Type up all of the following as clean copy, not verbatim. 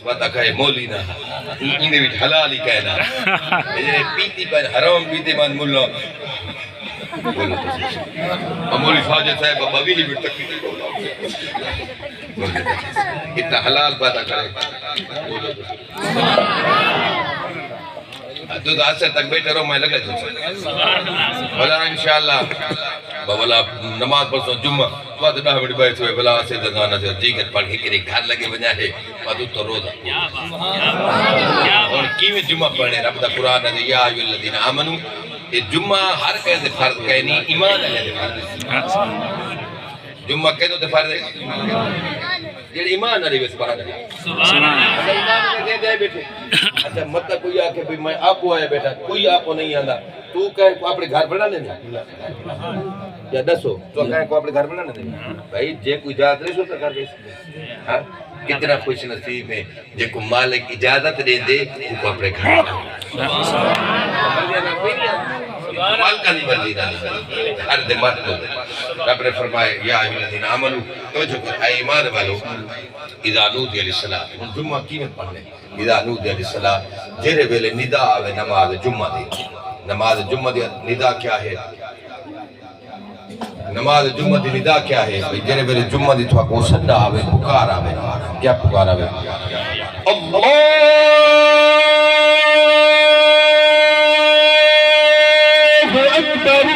وعدہ کہے مولی نہ انہیں بھی حلال ہی کہنا یہ پیتی پر حرام پیتے من ملا بولو تو مولی فاجت ہے بابا بھی بھی تکلیف بولو اتنا حلال باتہ کرے بولو تو آسر تک بیٹھے رہو میں لگا جو بلا انشاءاللہ بلا نماز پڑھتا جمعہ بعد ڈاہ بڑی بیت ہوئے بلا آسر دنانا سے دیگر پڑھ کے کرے گھر لگے بنا ہے بعد تو روزہ اور کیویں جمعہ پڑھنے رب دا قرآن ہے یا ایو الذین آمنو یہ جمعہ ہر کہتے فرض کہنی ایمان ہے فرض جمعہ کہتے تو فرض ہے جیڑ ایمان نہ رہے سبحان اللہ سبحان اللہ ایمان دے دے بیٹھے اچھا مت کوئی آ کے میں آپ کو آیا بیٹا کوئی آپ کو نہیں آندا تو کہے کو اپنے گھر بنا لینا یا دسو تو کہے کو اپنے گھر بنا لینا بھائی جے کوئی اجازت نہیں سو کر دے ہاں کتنا خوش نصیب ہے جے کو مالک اجازت دے دے کو اپنے گھر مالکہ نہیں بردی نہ ہر دے مات کو رب نے فرمائے یا ایوہ الذین آمنو تو جو کہ اے ایمان والو اذا نودی علیہ السلام جمعہ کیمت پڑھنے اذا نودی علیہ السلام جیرے ویلے ندا آوے نماز جمعہ دی نماز جمعہ دی ندا کیا ہے نماز جمعہ دی ندا کیا ہے جیرے ویلے جمعہ دی تھوا کو صدا آوے پکار آوے کیا پکار آوے اللہ اکبر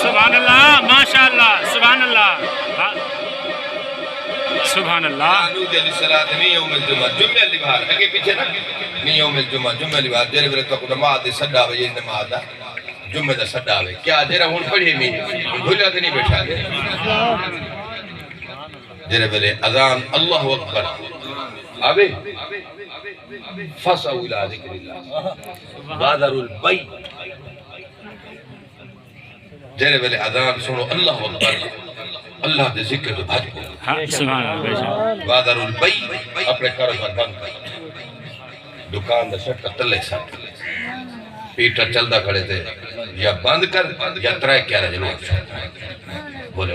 سبحان اللہ ماشاءاللہ سبحان اللہ سبحان اللہ نودی علیہ السلام نہیں یوم الجمعہ جمعہ لبہار اگے پیچھے نا نہیں یوم الجمعہ جمعہ لبہار جیرے ویلے تو نماز دی صدا آوے یہ نماز دا جمعہ دا صدا آوے کیا جیرہ ہون پڑھے میں بھولا دے نہیں بیٹھا دے جیرے ویلے اذان اللہ اکبر آوے فَسَوْا إِلَىٰ ذِكْرِ اللَّهِ بَادَرُ الْبَيْتِ جیرے ویلے اذان سنو اللہ اکبر اللہ دے ذکر تو بھاج کو سبحان اللہ بادر البئی اپنے کاروبار بند کر دکان دا شٹ تلے ساتھ پیٹر چلدا کھڑے تھے یا بند کر یا ترائے کیا رہے لوگ بولے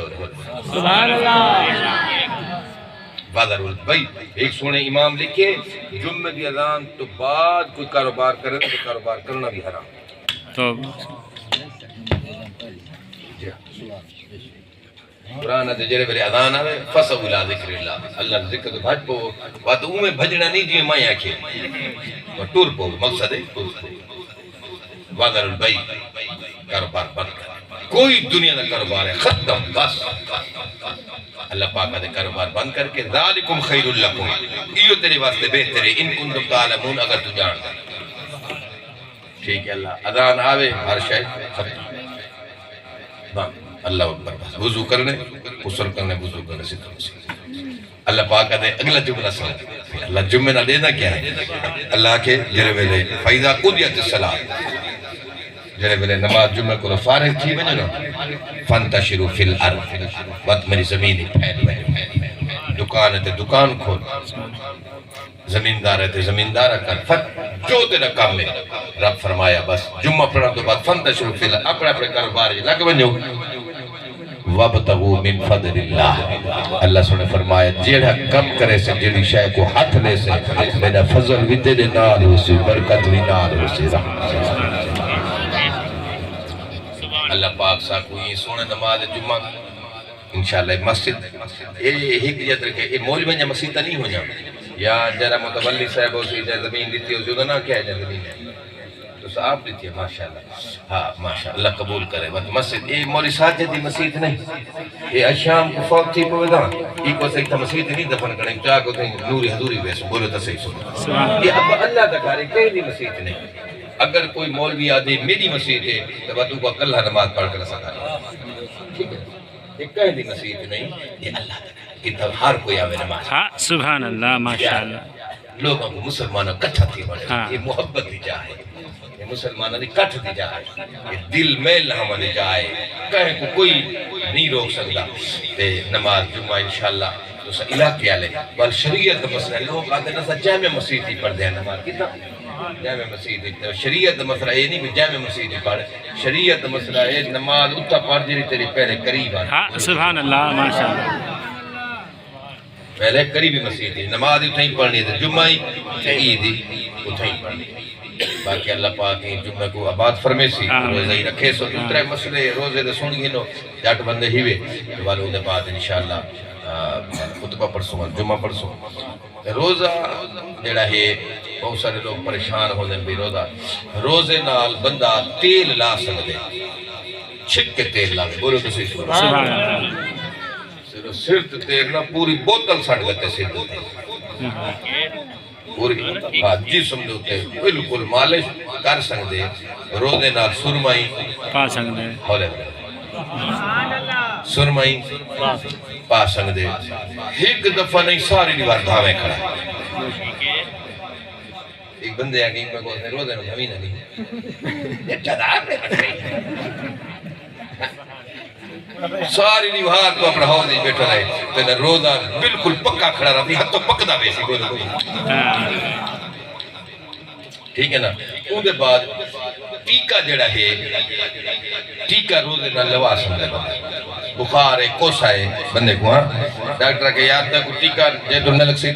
سبحان اللہ بادر البئی ایک سونے امام لکھے جمعہ دی اذان تو بعد کوئی کاروبار کرے تو کاروبار کرنا بھی حرام تو قرآن دے جرے بلے اذان آوے فَسَوْا إِلَىٰ ذِكْرِ اللَّهِ اللہ ذکر تو بھاج پو بات اوہ بھجنا نہیں جی مائیں آکھے ٹور پو مقصد ہے بادر البئی کاروبار بند کر کوئی دنیا دا کاروبار ہے ختم بس اللہ پاک دے کاروبار بند کر کے ذالکم خیر لکم ایو تیرے واسطے بہتر ہے ان کنتم تعلمون اگر تو جان ٹھیک ہے اللہ اذان آوے ہر شاید ختم اللہ اکبر بس وضو کرنے غسل کرنے وضو کرنے سے اللہ پاک دے اگلا جملہ سن اللہ جمعہ نہ دینا کیا ہے اللہ کے جرے ویلے فَإِذَا قُضِيَتِ الصَّلَاةُ جرے ویلے نماز جمعہ کو فارغ تھی بنے نا فَانْتَشِرُوا فِي الْأَرْضِ بات میری زمین پھیل بنے دکان ہے تے دکان کھول زمیندار ہے تے زمیندار کر جو تیرا کام میں رب فرمایا بس جمعہ پڑھا تو بعد فَانْتَشِرُوا فِي الْأَرْضِ اپنے اپنے کاروبار لگ بنجو وَابْتَغُوا مِنْ فَضْلِ اللَّهِ اللہ سنے فرمایا جیڑا کم کرے سے جیڑی شاہ کو ہاتھ لے سے میرا فضل بھی تیرے نال ہو سے برکت بھی نال ہو سے اللہ پاک سا کوئی سونے نماز جمعہ انشاءاللہ مسجد یہ ایک جتر کے یہ موج بنجا مسجد نہیں ہو جاؤں یا جرہ متولی صاحب ہو سی جائے زمین دیتی ہو سی ادھا نہ کیا ہے جائے زمین ہے تو صاحب دیتی ہے ماشاءاللہ ہاں ماشاءاللہ اللہ قبول کرے مسجد یہ مولی ساجد دی مسجد نہیں یہ اشام کو فوق تھی پویدہ یہ کو سکتا مسجد نہیں دفن کریں چاہ کو تھیں نوری حضوری بیسو بولو تا صحیح سنو یہ اب اللہ تکارے کہیں دی مسجد نہیں اگر کوئی مولوی آدھے میری مسجد ہے تو باتوں کو اکلہ نماز پڑھ کر سکتا ہے ٹھیک ہے یہ کہیں دی مسجد نہیں یہ اللہ تکارے کہ تب ہر کوئی آوے نماز سبحان اللہ ماشاءاللہ لوگوں کو مسلمانوں کچھا تھی بڑھے یہ محبت دی جائے یہ مسلمانوں دی کٹھ دی جائے یہ دل میل ہم دی جائے کہیں کو کوئی نہیں روک سکتا نماز جمعہ انشاءاللہ تو سا علاقے آلے بل شریعت مسئلہ لوگ آتے نسا جامع مسیح تھی پڑھ دیا نماز کتنا جامع مسجد شریعت مسئلہ یہ نہیں کہ جامع مسجد پڑھ شریعت مسئلہ ہے نماز اتھا پڑھ جی تیری پہلے قریب آ ہاں سبحان اللہ ماشاء اللہ پہلے قریبی مسجد نماز اتھا ہی پڑھنی تھی جمعہ ہی عید ہی اتھا ہی پڑھنی باقی اللہ پاک ہی جمعہ کو آباد فرمے سی روزہ ہی رکھے سو اترے مسئلے روزے دے سن گی نو جاٹ بندے ہی وے والوں دے بعد انشاءاللہ خطبہ پڑھسوں جمعہ پڑھسوں روزہ جڑا ہے بہت سارے لوگ پریشان ہونے بھی روزے نال بندہ تیل لا سکتے چھک کے تیل لا بولو تو صحیح سبحان اللہ صرف سرت تیل نہ پوری بوتل سٹ گتے سرت تیل پوری جسم دے ہوتے بالکل مالش کر سکتے روزے نال سرمائی پا سکتے ہولے سرمائی پا سکتے ایک دفعہ نہیں ساری دیوار دھاویں کھڑا ایک بندے آگے میں کہتے ہیں روزے نو دھاویں نہیں جدار نے ساری دیوار تو اپنا ہو دی بیٹھا رہے تینا روزہ بالکل پکا کھڑا رہا ہاتھ تو پکدا بیسی ٹھیک ہے نا ان دے بعد ٹیکہ جڑا ہے ٹیکہ روزے نہ لوا سکتے بخار ہے کوسا ہے بندے کو ہاں ڈاکٹر کے یاد تک ٹیکہ جے تو نہ لگ سی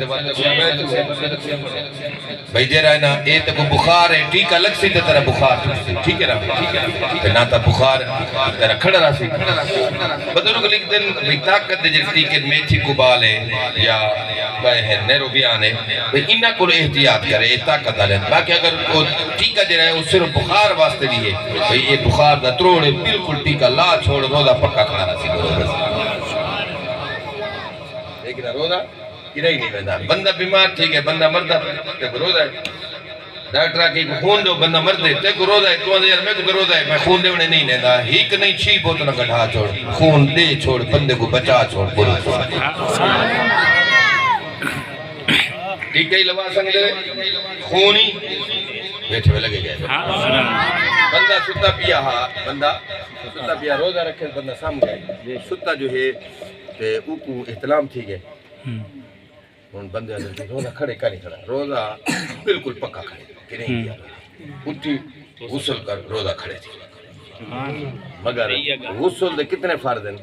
بھائی دے رہا ہے نا اے تک بخار ہے ٹیکہ لگ سی تیرا بخار ٹھیک ہے نا نہ تا بخار تیرا کھڑا رہا سی بدلوں کو لکھ دن بھئی طاقت دے جس ٹیکے میتھی کو بال ہے یا بھائی ہے نیرو بیان ہے بھئی انہ کو احتیاط کرے طاقت دالیں باقی اگر وہ ٹیکہ جے رہا ہے اس صرف بخار واسطے بھی ہے بھئی یہ بخار دا تروڑے بالکل ٹیکہ لا چھوڑ روزہ پکا کھڑا رہا سی لیکن روزہ کی نہیں بندہ بندہ بیمار ٹھیک ہے بندہ مردہ تے روزہ ہے ڈاکٹر کی خون دو بندہ مردے تے کو روزہ ہے تو یار میں کو روزہ ہے میں خون دیونے نہیں لینا ہیک نہیں چھی بوتل نہ کٹھا چھوڑ خون دے چھوڑ بندے کو بچا چھوڑ بولو ٹھیک ہے لوا سنگ دے خونی بیٹھے ہوئے لگے گئے بندہ ستا پیا ہا بندہ ستا پیا روزہ رکھے بندہ سام گئے ستا جو ہے تے اوکو احتلام تھی گئے ان بندے حضرت روزہ کھڑے کا نہیں کھڑا روزہ بالکل پکا کھڑے کہ نہیں کیا اٹھی غسل کر روزہ کھڑے تھی مگر غسل دے کتنے فرض ہیں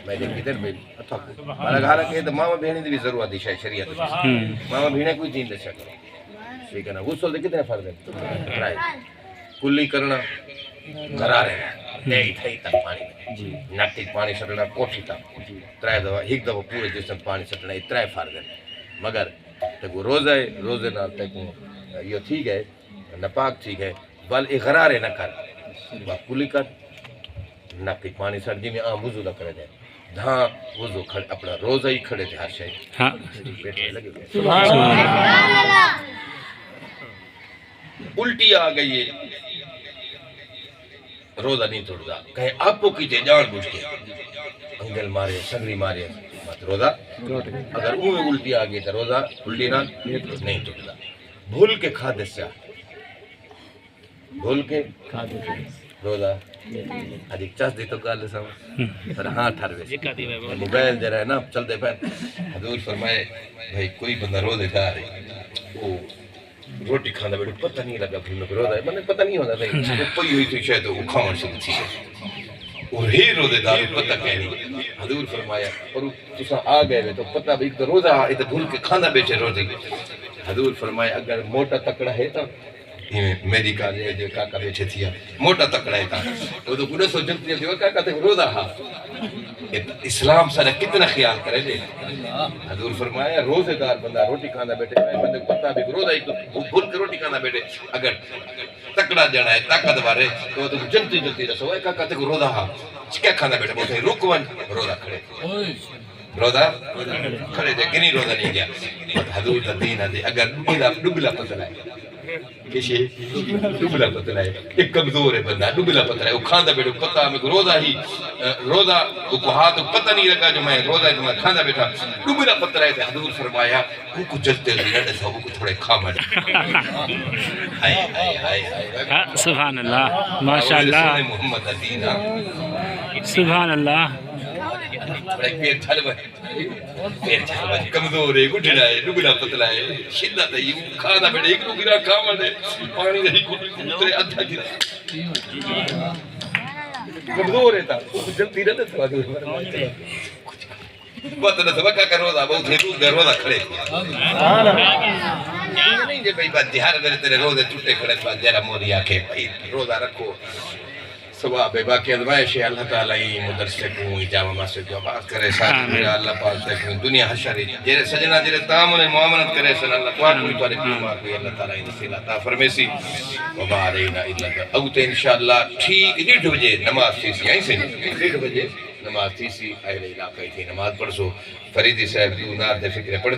میں نے کتنے بھی اتھا کو مالا گھارا کہ ماما بہنی دی بھی ضرورت دی شریعت ماما بہنے کوئی دین دے سکتا ٹھیک ہے نا غسل دے کتنے فرض ہیں کلی کرنا کرا رہنا تیئی تھئی تک پانی ناٹی پانی سٹنا کوٹھی تک ترائے دفعہ ایک دفعہ پورے جسم پانی سٹنا یہ ترائے فرض ہیں مگر تکو روزہ ہے روزے نہ تکو یہ تھی گئے نپاک تھی گئے بل اغرارے نہ کر کلی کر ناکی پانی سردی میں آم وضو نہ کرے دے دھاں وضو کھڑے اپنا روزہ ہی کھڑے تھے ہر شاہی بیٹھے لگے گئے الٹی آ گئی ہے روزہ نہیں توڑ دا کہیں آپ کو کیتے جان بوجھ کے انگل مارے سنگری مارے روزہ اگر وہ الٹی آ گئی تو روزہ الٹی نہ نہیں توڑ دا بھول کے کھا دے سے بھول کے روزہ ادھک چاس دی تو گال دے سامن پر ہاں ٹھاروے موبائل دے رہے نا چل دے پہن حضور فرمائے بھائی کوئی بندہ روزے دار ہے وہ روٹی کھانا بیٹھو پتہ نہیں لگا پھر میں روزہ ہے میں پتہ نہیں ہونا تھا وہ پئی ہوئی تھی شاید وہ کھاون سے تھی اور ہی روزے دار پتہ کہنی حضور فرمایا اور تسا آ گئے تو پتہ بھی تو روزہ ہے تو بھول کے کھانا بیٹھے روزے حضور فرمایا اگر موٹا تکڑا ہے تو میری کا جو کاکا بیٹھے تھی موٹا تکڑا ہے تا وہ تو پورے سو جلتی ہے کاکا تے روزہ ہا اسلام سارا کتنا خیال کرے دے حضور فرمایا روزے دار بندہ روٹی کھانا بیٹھے بندے کو پتہ بھی روزہ ہی تو بھول کے روٹی کھانا بیٹھے اگر تکڑا جنا ہے طاقتور ہے تو جلتی جلتی رسو ہے کاکا تے روزہ ہا کیا کھانا بیٹھے بولتے رک ون روزہ کھڑے روزہ کھڑے تھے کہ نہیں روزہ نہیں گیا حضور کا دین ہے اگر ڈبلا پتلا ہے کسی ڈبلا پتلا ہے ایک کمزور ہے بندہ ڈبلا پتلا ہے وہ کھانا بیٹھے پتہ ہمیں کو روزہ ہی روزہ کو ہاتھ پتہ نہیں لگا جو میں روزہ ہے تو میں کھانا بیٹھا ڈبلا پتلا ہے حضور فرمایا وہ کو جلتے لڑے تھا وہ کو تھوڑے کھا مڑ ہائے ہائے ہائے سبحان اللہ ماشاءاللہ محمد دین سبحان اللہ بڑے پیر چھل بھائی پیر چھل بھائی کمزور ہے گھٹنا ہے ڈگنا پتلا ہے شدت ہے یہ کھانا بیٹھے ایک گرا کھاما دے پانی دے کترے ادھا گرا کمزور ہے تا جلدی رہتا تھا بہت نہ سبقہ کا روزہ بہت ہیتو دے روزہ کھڑے نہیں جے بھائی بات دیہار میرے تیرے روزے ٹوٹے کھڑے بات جرا موری آکھے بھائی روزہ رکھو ثواب ہے باقی ادوائش ہے اللہ تعالیٰ ہی مدرسے کو جامع مسجد کو آباد کرے ساتھ میرا اللہ پاک سے دنیا حشری جیرے سجنا جیرے تعامل معاملت کرے سن اللہ تو کوئی توارے پیمار کوئی اللہ تعالیٰ ہی نصیل عطا فرمیسی وبارئینا اللہ اوتے انشاءاللہ ٹھیک 1:30 بجے نماز تیسی آئیں سے 1:30 بجے نماز تیسی اہل علاقہ تھی نماز پڑھ سو فریدی صاحب دو نار دے فکرے پڑھ